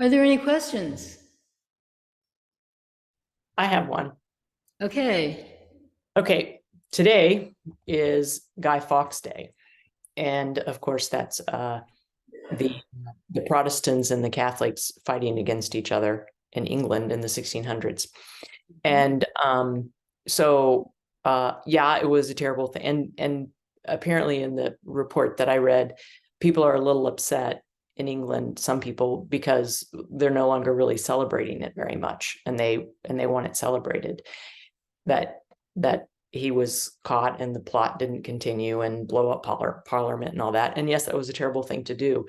Are there any questions? I have one. Okay. Okay, today is Guy Fawkes Day. And of course, that's the Protestants and the Catholics fighting against each other in England in the 1600s. And yeah, it was a terrible thing. And apparently in the report that I read, people are a little upset in England, some people, because they're no longer really celebrating it very much, and they want it celebrated. That he was caught and the plot didn't continue and blow up Parliament and all that. And yes, that was a terrible thing to do.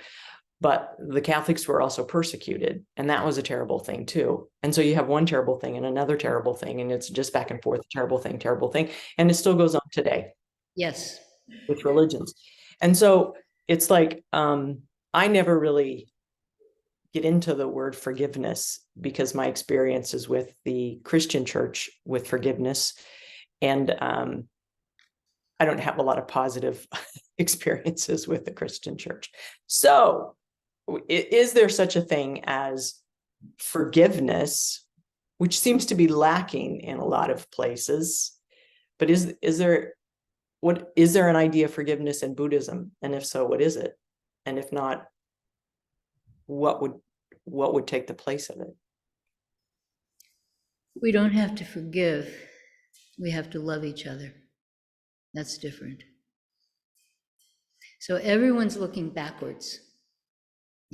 But the Catholics were also persecuted, and that was a terrible thing too. And so you have one terrible thing and another terrible thing, and it's just back and forth, terrible thing, and it still goes on today. Yes. With religions. And so it's like, I never really get into the word forgiveness because my experience is with the Christian church with forgiveness. And I don't have a lot of positive experiences with the Christian church. So is there such a thing as forgiveness, which seems to be lacking in a lot of places? But is there an idea of forgiveness in Buddhism? And if so, what is it? And if not, what would take the place of it? We don't have to forgive. We have to love each other. That's different. So everyone's looking backwards.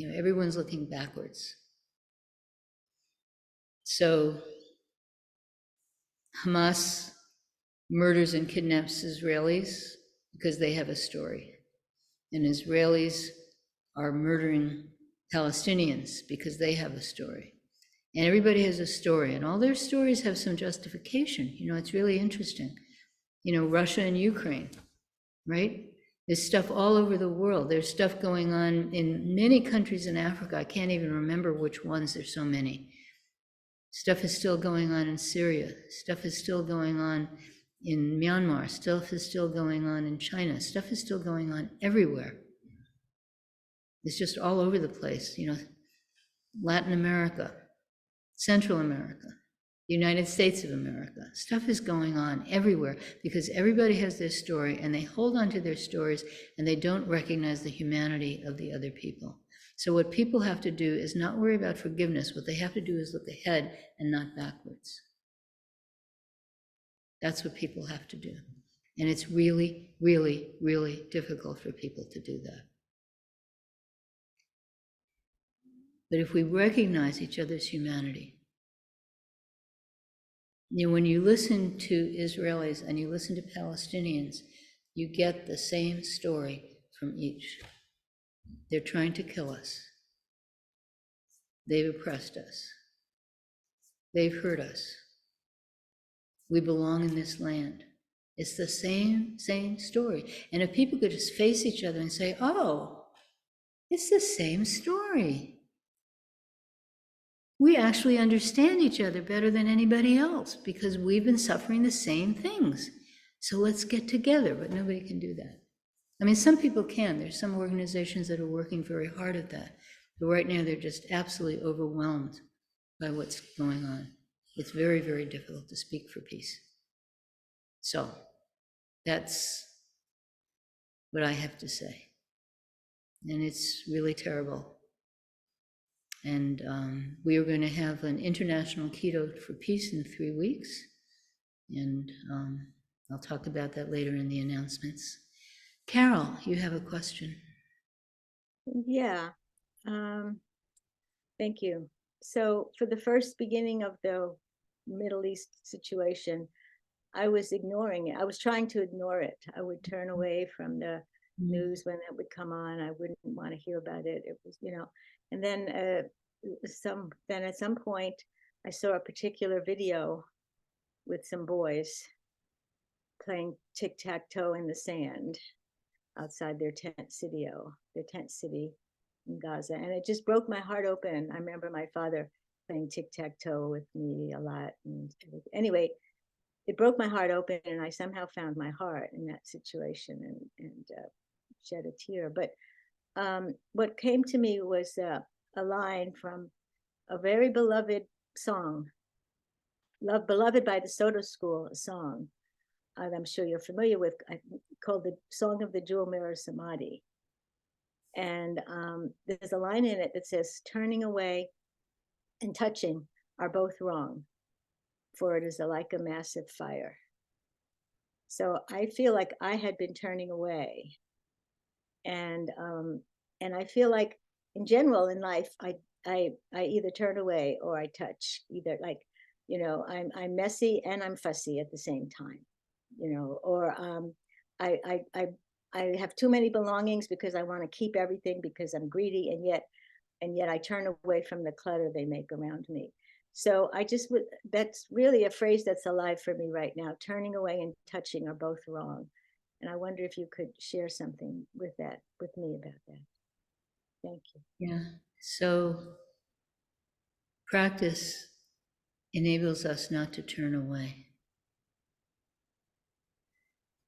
Everyone's looking backwards. So Hamas murders and kidnaps Israelis because they have a story. And Israelis are murdering Palestinians because they have a story. And everybody has a story, and all their stories have some justification. It's really interesting. Russia and Ukraine, right? There's stuff all over the world. There's stuff going on in many countries in Africa. I can't even remember which ones, there's so many. Stuff is still going on in Syria. Stuff is still going on in Myanmar. Stuff is still going on in China. Stuff is still going on everywhere. It's just all over the place, Latin America, Central America, the United States of America. Stuff is going on everywhere because everybody has their story, and they hold on to their stories, and they don't recognize the humanity of the other people. So what people have to do is not worry about forgiveness. What they have to do is look ahead and not backwards. That's what people have to do. And it's really, really, really difficult for people to do that. But if we recognize each other's humanity, when you listen to Israelis and you listen to Palestinians, you get the same story from each. They're trying to kill us. They've oppressed us. They've hurt us. We belong in this land. It's the same story. And if people could just face each other and say, oh, it's the same story. We actually understand each other better than anybody else because we've been suffering the same things. So let's get together, but nobody can do that. I mean, some people can. There's some organizations that are working very hard at that. But right now, they're just absolutely overwhelmed by what's going on. It's very, very difficult to speak for peace. So that's what I have to say. And it's really terrible. And we are going to have an international keto for peace in 3 weeks. And I'll talk about that later in the announcements. Carol, you have a question. Yeah, thank you. So for the first beginning of the Middle East situation, I was ignoring it. I was trying to ignore it. I would turn away from the news when it would come on. I wouldn't want to hear about it. It was, and then at some point I saw a particular video with some boys playing tic-tac-toe in the sand outside their tent city in Gaza. And it just broke my heart open. I remember my father playing tic-tac-toe with me a lot. And anyway, it broke my heart open, and I somehow found my heart in that situation and shed a tear. But what came to me was a line from a very beloved song, beloved by the Soto School, a song that I'm sure you're familiar with, called the Song of the Jewel Mirror Samadhi. And there's a line in it that says, turning away and touching are both wrong, for it is like a massive fire. So I feel like I had been turning away. And I feel like in general in life, I either turn away or I touch, either like, I'm messy and I'm fussy at the same time, or I have too many belongings because I want to keep everything because I'm greedy, and yet I turn away from the clutter they make around me. So that's really a phrase that's alive for me right now. Turning away and touching are both wrong. And I wonder if you could share something with me about that. Thank you. Yeah. So practice enables us not to turn away.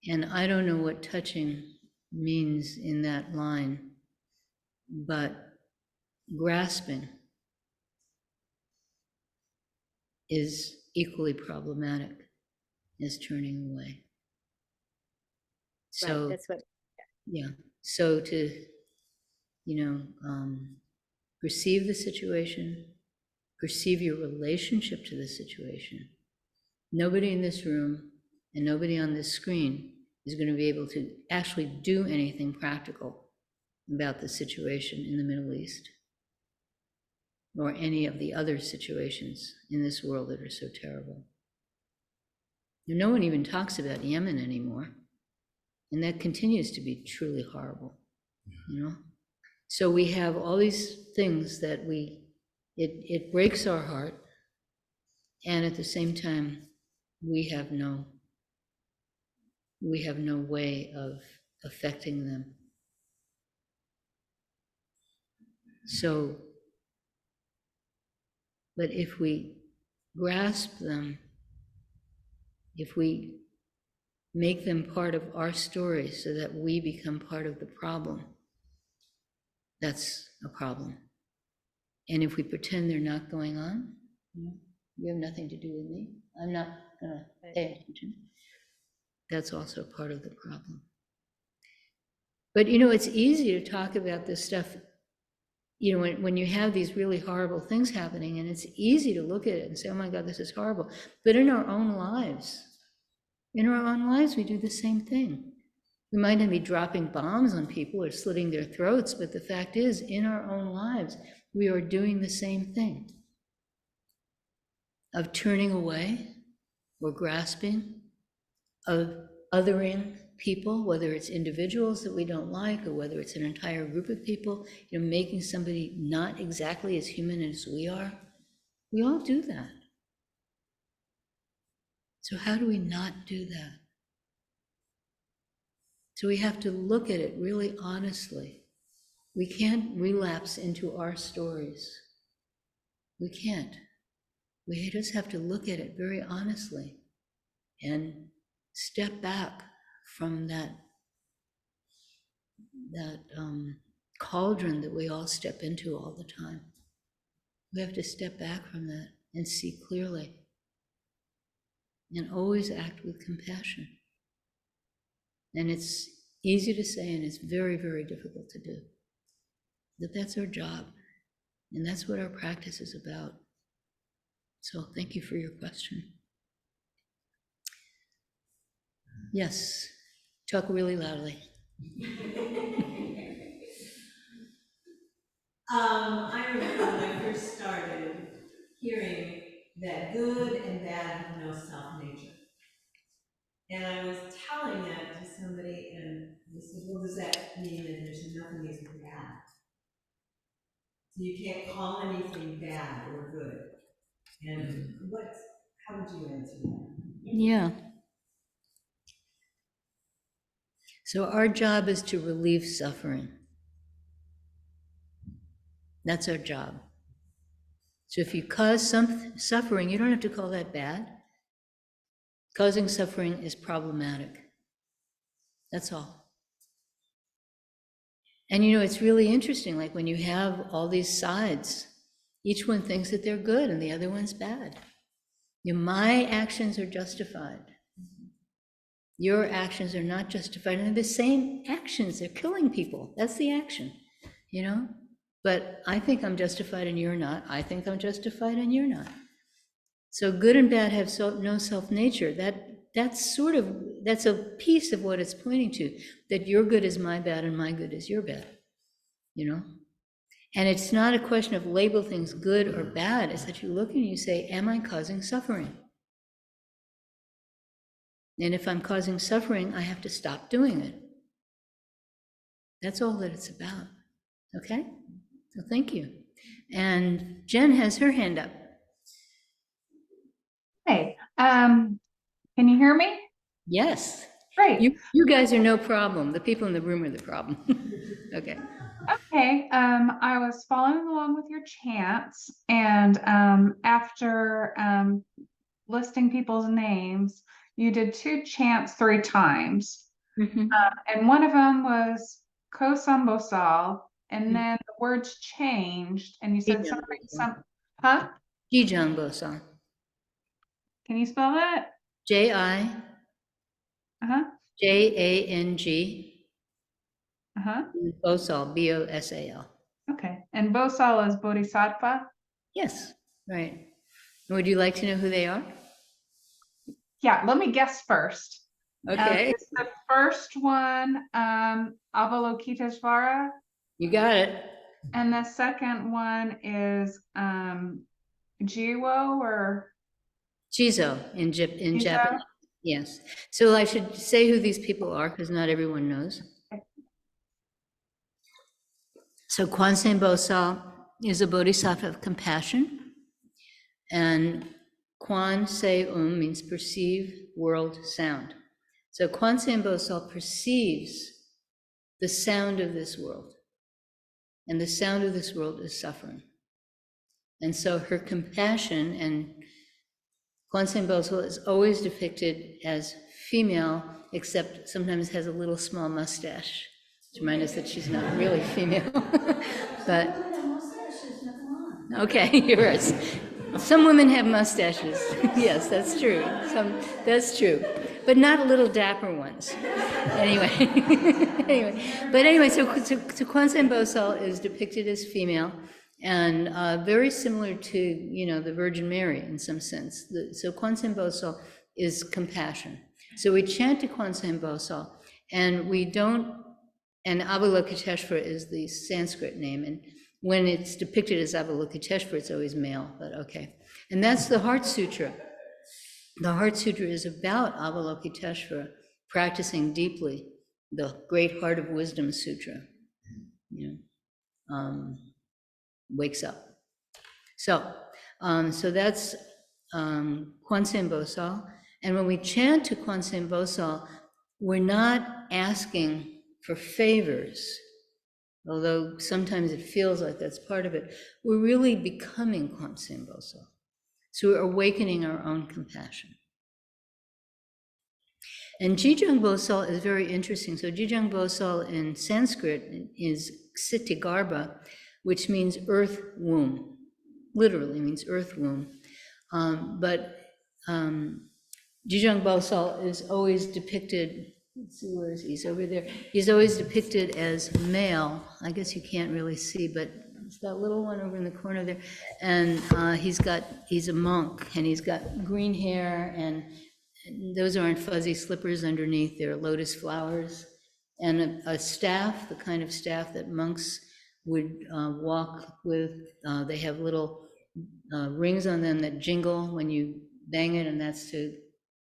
And I don't know what touching means in that line, but grasping is equally problematic as turning away. So right, that's what. Yeah. So to, perceive the situation, perceive your relationship to the situation. Nobody in this room and nobody on this screen is going to be able to actually do anything practical about the situation in the Middle East or any of the other situations in this world that are so terrible. No one even talks about Yemen anymore, and that continues to be truly horrible, So we have all these things that it breaks our heart, and at the same time, we have no way of affecting them. So, but if we grasp them, if we make them part of our story so that we become part of the problem, that's a problem. And if we pretend they're not going on, you have nothing to do with me, I'm not gonna pay attention, that's also part of the problem. But it's easy to talk about this stuff, when you have these really horrible things happening, and it's easy to look at it and say, oh my God, this is horrible. But in our own lives, we do the same thing. We might not be dropping bombs on people or slitting their throats, but the fact is, in our own lives, we are doing the same thing of turning away or grasping, of othering people, whether it's individuals that we don't like or whether it's an entire group of people, making somebody not exactly as human as we are. We all do that. So how do we not do that? So we have to look at it really honestly. We can't relapse into our stories. We can't. We just have to look at it very honestly and step back from that cauldron that we all step into all the time. We have to step back from that and see clearly and always act with compassion. And it's easy to say, and it's very, very difficult to do. But that's our job, and that's what our practice is about. So thank you for your question. Yes, talk really loudly. I remember when I first started hearing that good and bad have no self-nature. And I was telling that to somebody, and they said, well, does that mean that there's nothing is bad? So you can't call anything bad or good. And how would you answer that? Yeah. So our job is to relieve suffering. That's our job. So if you cause some suffering, you don't have to call that bad. Causing suffering is problematic. That's all. And you know, it's really interesting, like when you have all these sides, each one thinks that they're good and the other one's bad. You know, my actions are justified. Your actions are not justified, and they're the same actions. They're killing people. That's the action, you know? But I think I'm justified and you're not. I think I'm justified and you're not. So good and bad have no self-nature. That's a piece of what it's pointing to, that your good is my bad and my good is your bad, you know? And it's not a question of label things good or bad. It's that you look and you say, am I causing suffering? And if I'm causing suffering, I have to stop doing it. That's all that it's about. Okay? So thank you. And Jen has her hand up. Hey, can you hear me? Yes. Great. You guys are no problem. The people in the room are the problem. Okay. Okay. I was following along with your chants, and after listing people's names, you did 2 chants 3 times. Mhm. And one of them was Kosambosal, and Mhm. then the words changed, and you said something, huh? Jijang Bosan. Can you spell that? Jijang Uh-huh. Uh-huh. Bosal, Bosal. Okay. And Bosal is bodhisattva? Yes, right. Would you like to know who they are? Yeah, let me guess first. Okay, Is the first one Avalokiteshvara, you got it. and the second one is Jiwo or Jizo in Jizo? Japanese. Yes. So I should say who these people are because not everyone knows. So Kwansen Bosal is a bodhisattva of compassion. And Kwan Se means perceive, world, sound. So Kwansen Bosal perceives the sound of this world. And the sound of this world is suffering. And so her compassion, and Kwansen Bosal is always depicted as female, except sometimes has a little small mustache to remind us that she's not really female. But okay, yours. Some women have mustaches. Yes, that's true. That's true, but not little dapper ones. Anyway, so Kwansen Bosal is depicted as female, and very similar to, you know, the Virgin Mary in some sense. So Kwansen Bosal is compassion. So we chant to Kwansen Bosal, and we don't. And Avalokiteshvara is the Sanskrit name, and when it's depicted as Avalokiteshvara, it's always male, but okay. And that's the Heart Sutra. The Heart Sutra is about Avalokiteshvara practicing deeply the Great Heart of Wisdom Sutra. You know, wakes up. So that's Kwansen Bosal. And when we chant to Kwansen Bosal, we're not asking for favors, although sometimes it feels like that's part of it. We're really becoming Kwansen Bosal. So we're awakening our own compassion. And Jijang Bosal is very interesting. So Jijang Bosal in Sanskrit is Ksitigarbha, which means earth womb, literally means earth womb. But Jijang Bosal is always depicted, let's see, where is he? He's over there. He's always depicted as male. I guess you can't really see, but it's that little one over in the corner there. And he's a monk, and he's got green hair, and those aren't fuzzy slippers underneath, they're lotus flowers. And a staff, the kind of staff that monks would walk with. They have little rings on them that jingle when you bang it, and that's to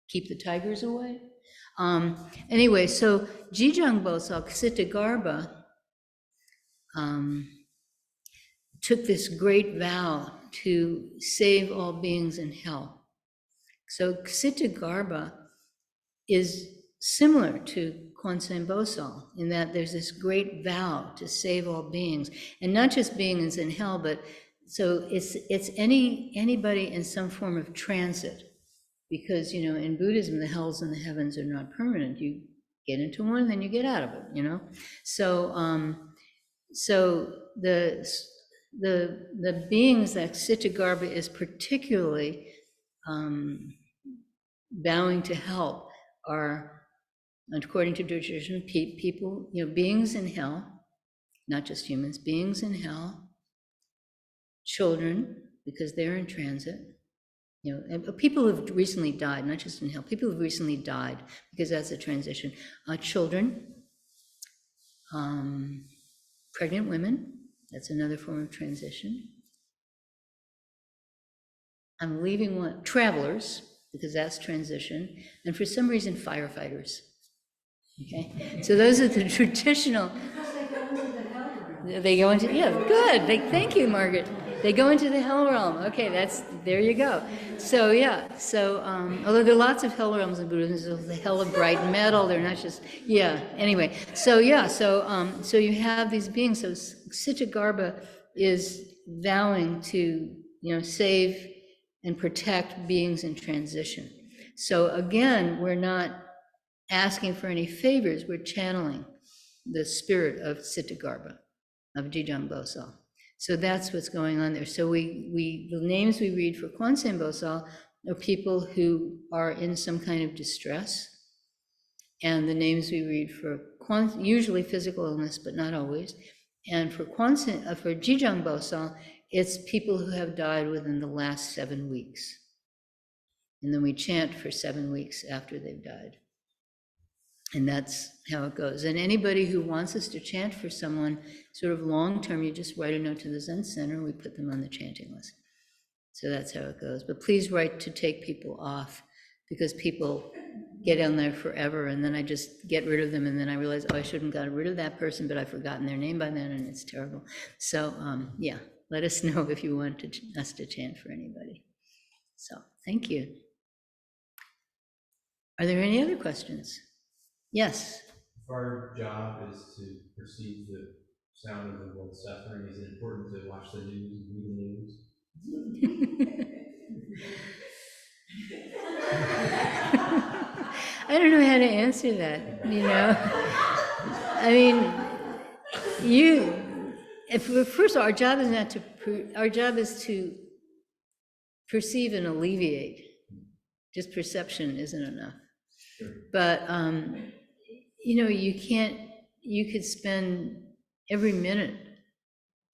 keep the tigers away. Anyway, so Jijang Bosal, Ksitigarbha, took this great vow to save all beings in hell. So Ksitigarbha is similar to Kwansen Bosal in that there's this great vow to save all beings, and not just beings in hell, but so it's anybody in some form of transit. Because, you know, in Buddhism, the hells and the heavens are not permanent. You get into one, then you get out of it, you know? So so the beings that Cittagarbha is particularly vowing to help are, according to tradition, people, beings in hell, not just humans, beings in hell, children, because they're in transit, and people who've recently died, not just in hell, people who've recently died, because that's a transition, children, pregnant women, that's another form of transition. I'm leaving one, travelers, because that's transition, and for some reason, firefighters. Okay, so those are the traditional. They go into, yeah, good. Thank you, Margaret. They go into the hell realm. Okay, there you go. So yeah, so although there are lots of hell realms in Buddhism, there's the hell of bright metal. They're not just, yeah. Anyway, so yeah, so you have these beings. So Cittagarbha is vowing to, save and protect beings in transition. So again, we're not asking for any favors. We're channeling the spirit of Cittagarbha, of Jijang Bosal. So that's what's going on there. So the names we read for Kwansen Bosal are people who are in some kind of distress. And the names we read for usually physical illness, but not always. And for for Jijang Bosal, it's people who have died within the last 7 weeks. And then we chant for 7 weeks after they've died. And that's how it goes. And anybody who wants us to chant for someone sort of long-term, you just write a note to the Zen Center and we put them on the chanting list. So that's how it goes. But please write to take people off, because people get on there forever and then I just get rid of them and then I realize, oh, I shouldn't have got rid of that person, but I've forgotten their name by then and it's terrible. So yeah, let us know if you want us to chant for anybody. So thank you. Are there any other questions? Yes. If our job is to perceive the sound of the world suffering, is it important to watch the news and read the news? I don't know how to answer that, I mean, first of all, our job is to perceive and alleviate. Just perception isn't enough. Sure. But, you could spend every minute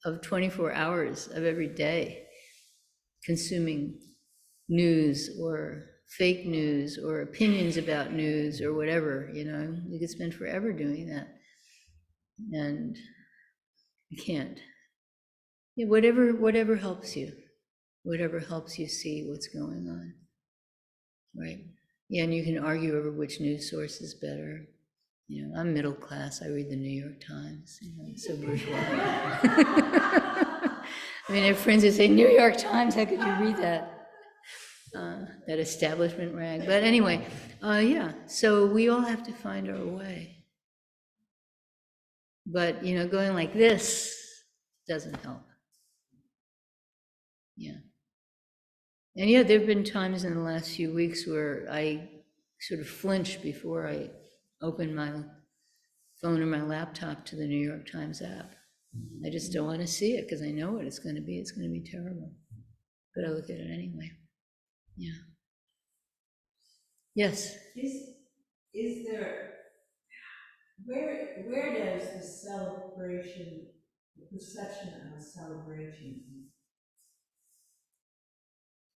of 24 hours of every day consuming news or fake news or opinions about news or whatever, you could spend forever doing that. And you can't. Yeah, whatever helps you see what's going on, right? Yeah, and you can argue over which news source is better. I'm middle class. I read the New York Times. It's so bourgeois. I mean, I have friends who say, New York Times, how could you read that? That establishment rag. But anyway, yeah, so we all have to find our way. But, going like this doesn't help. Yeah. And yeah, there have been times in the last few weeks where I sort of flinch before I open my phone or my laptop to the New York Times app. I just don't want to see it because I know what it's going to be. It's going to be terrible. But I look at it anyway. Yeah. Yes. Is there, where does the celebration, the perception of a celebration?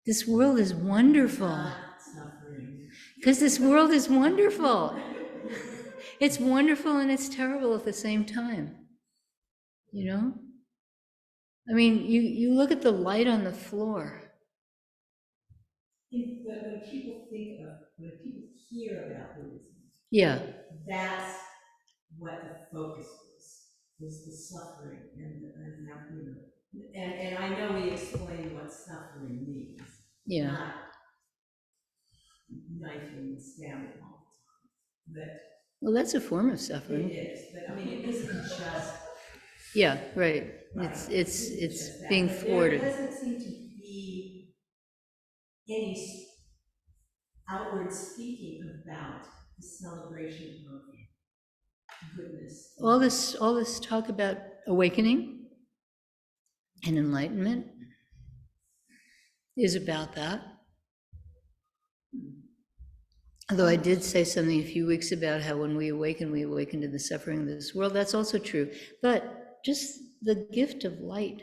This world is wonderful. Not suffering. Because this world is wonderful. It's wonderful and it's terrible at the same time. I mean, you look at the light on the floor. But when people hear about Buddhism, Yeah. that's what the focus is the suffering and I know we explain what suffering means. Yeah. Not knifing and stabbing all the time. Well, that's a form of But suffering. it is. But I mean, it isn't just. Yeah, right. Right. It's being thwarted. There doesn't seem to be any outward speaking about the celebration of goodness. All this talk about awakening and enlightenment is about that. Although I did say something a few weeks about how when we awaken to the suffering of this world. That's also true. But just the gift of light,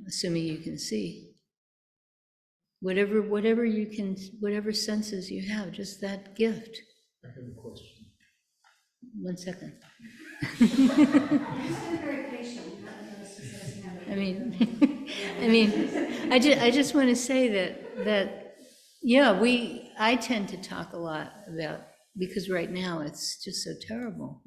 assuming you can see. Whatever you can, whatever senses you have, just that gift. I have a question. 1 second. He's been very patient. I mean, I just want to say that yeah, I tend to talk a lot about, because right now it's just so terrible.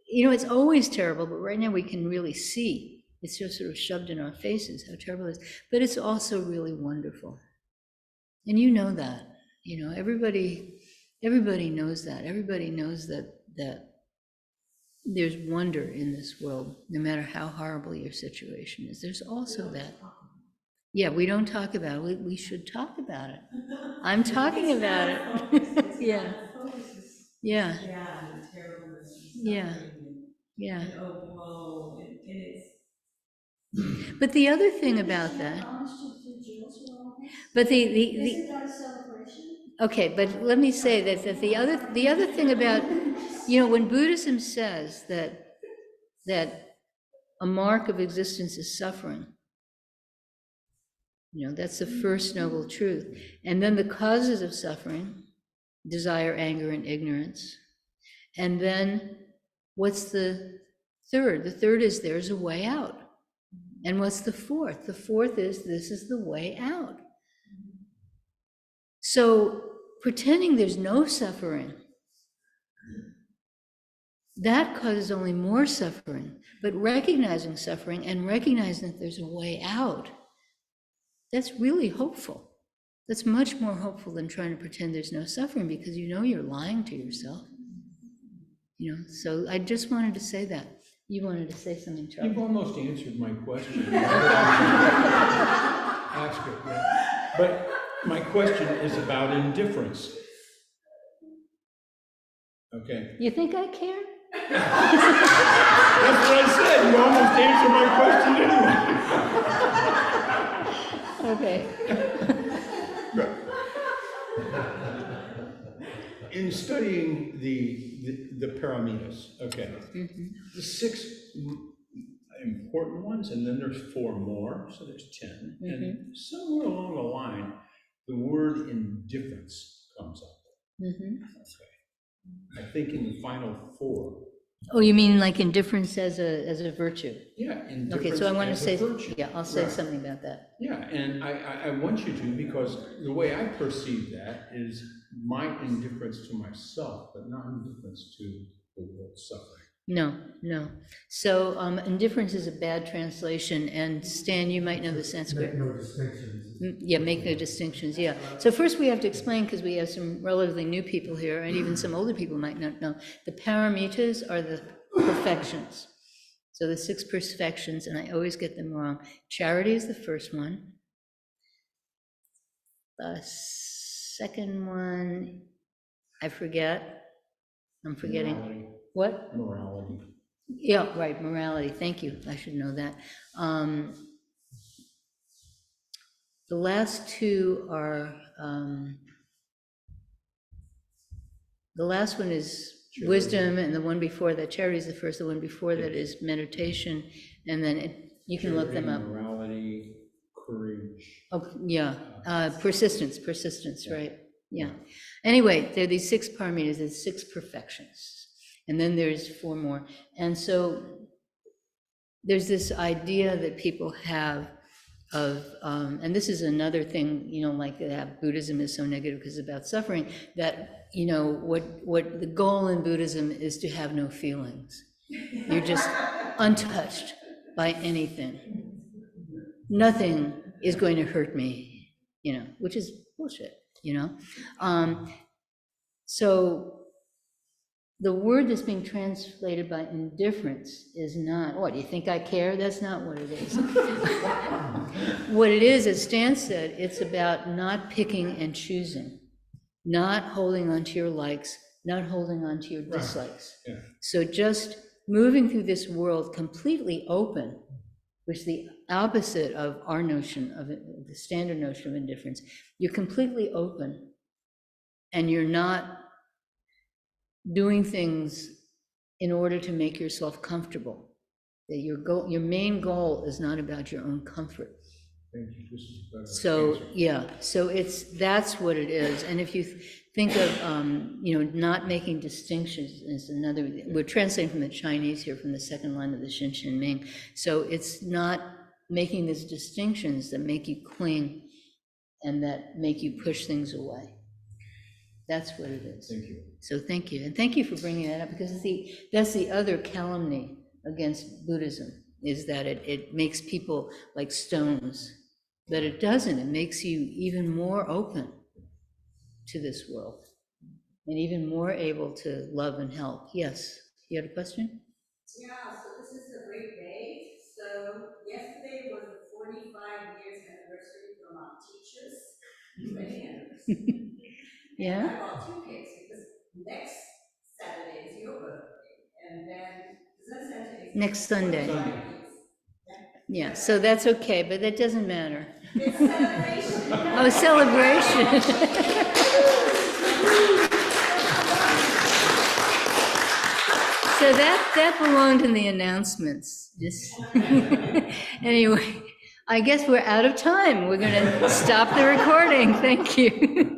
It's always terrible, but right now we can really see. It's just sort of shoved in our faces how terrible it is. But it's also really wonderful. And you know that. Everybody knows that. Everybody knows that there's wonder in this world, no matter how horrible your situation is. There's also that. Yeah, we don't talk about it. We should talk about it. I'm talking about it. Yeah. Yeah. Yeah, and terribleness. Yeah. Yeah. And oh, whoa, and it's. But the other thing about that. But Isn't that a celebration? Okay, but let me say that the other thing about, when Buddhism says that a mark of existence is suffering, that's the first noble truth. And then the causes of suffering, desire, anger, and ignorance. And then what's the third? The third is there's a way out. And what's the fourth? The fourth is this is the way out. So pretending there's no suffering, that causes only more suffering. But recognizing suffering and recognizing that there's a way out, that's really hopeful. That's much more hopeful than trying to pretend there's no suffering, because you're lying to yourself. So I just wanted to say that. You wanted to say something, Charlie? You've almost answered my question. Ask it, yeah. But my question is about indifference. Okay. You think I care? That's what I said. You almost answered my question anyway. Okay. In studying the paramitas, okay, the 6 important ones, and then there's 4 more, so there's 10. And somewhere along the line, the word indifference comes up. Okay. I think in the final 4. Oh, you mean like indifference as a virtue? Yeah, indifference. Okay, so I want to as a say, virtue. yeah, I'll say Right. something about that. Yeah, and I want you to, because the way I perceive that is my indifference to myself, but not indifference to the world suffering. No. So indifference is a bad translation, and Stan, you might know the Sanskrit. Make no distinctions. Yeah, make no distinctions, yeah. So first we have to explain, because we have some relatively new people here, and even some older people might not know. The paramitas are the perfections. So the 6 perfections, and I always get them wrong. Charity is the first one. The second one, I forget. I'm forgetting. Morality. What? Morality. Yeah, right, morality. Thank you. I should know that. The last 2 are, the last one is wisdom, and the one before that, charity is the first, the one before that is meditation, and then you can look them up. Morality, courage. Oh, yeah, persistence, right? Yeah. Anyway, there are these 6 paramitas, there's 6 perfections. And then there's 4 more. And so there's this idea that people have of, and this is another thing, like that Buddhism is so negative because it's about suffering, that, what the goal in Buddhism is to have no feelings. You're just untouched by anything. Nothing is going to hurt me, which is bullshit, So the word that's being translated by indifference is not, what, you think I care? That's not what it is. What it is, as Stan said, it's about not picking and choosing, not holding on to your likes, not holding on to your dislikes. Yeah. So just moving through this world completely open, which is the opposite of our notion of it, the standard notion of indifference. You're completely open, and you're not doing things in order to make yourself comfortable. That your main goal is not about your own comfort. Thank you. This is better. So, Answer. yeah, so that's what it is. And if you think of, not making distinctions is another, we're translating from the Chinese here, from the second line of the Shin Shin Ming. So it's not making these distinctions that make you cling and that make you push things away. That's what it is. Thank you. So thank you. And thank you for bringing that up, because that's the other calumny against Buddhism, is that it makes people like stones. But it doesn't. It makes you even more open to this world and even more able to love and help. Yes, you had a question? Yeah, so this is a great day. So yesterday was the 45 years anniversary from our teachers. Wedding anniversary. Yeah. And I brought 2 cakes because next Saturday is your birthday. And then Zen Center is Next Sunday. 45 years. Yeah, so that's okay, but that doesn't matter. It's celebration. Oh, celebration. So that belonged in the announcements. Just anyway, I guess we're out of time. We're going to stop the recording. Thank you.